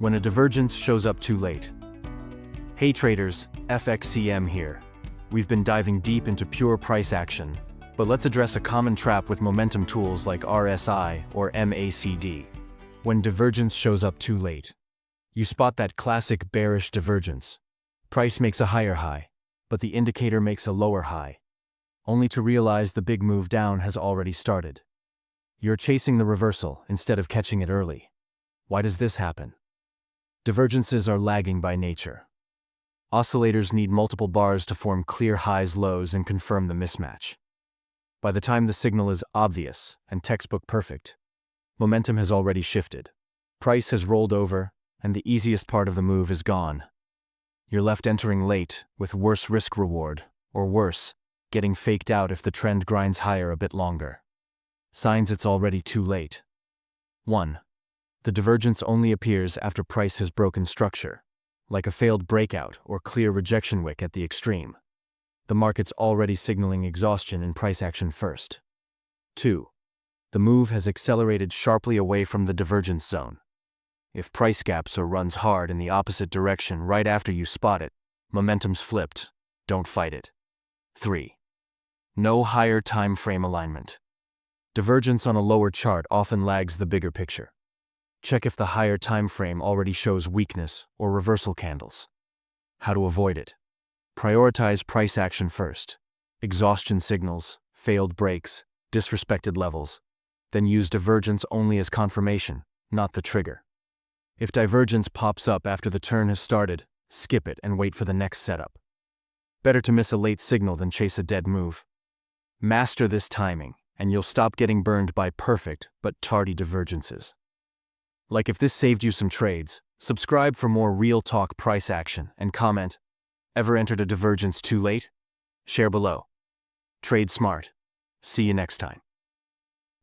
when a divergence shows up too late. Hey traders, FXCM here. We've been diving deep into pure price action, but let's address a common trap with momentum tools like RSI or MACD. When divergence shows up too late, you spot that classic bearish divergence. Price makes a higher high, but the indicator makes a lower high, only to realize the big move down has already started. You're chasing the reversal instead of catching it early. Why does this happen? Divergences are lagging by nature. Oscillators need multiple bars to form clear highs, lows, and confirm the mismatch. By the time the signal is obvious and textbook perfect, momentum has already shifted. Price has rolled over, and the easiest part of the move is gone. You're left entering late with worse risk-reward, or worse, getting faked out if the trend grinds higher a bit longer. Signs it's already too late. 1. The divergence only appears after price has broken structure, like a failed breakout or clear rejection wick at the extreme. The market's already signaling exhaustion in price action first. 2. The move has accelerated sharply away from the divergence zone. If price gaps or runs hard in the opposite direction right after you spot it, momentum's flipped. Don't fight it. 3. No higher time frame alignment. Divergence on a lower chart often lags the bigger picture. Check if the higher time frame already shows weakness or reversal candles. How to avoid it? Prioritize price action first. Exhaustion signals, failed breaks, disrespected levels. Then use divergence only as confirmation, not the trigger. If divergence pops up after the turn has started, skip it and wait for the next setup. Better to miss a late signal than chase a dead move. Master this timing, and you'll stop getting burned by perfect but tardy divergences. Like if this saved you some trades, subscribe for more real talk price action and comment, ever entered a divergence too late? Share below. Trade smart. See you next time.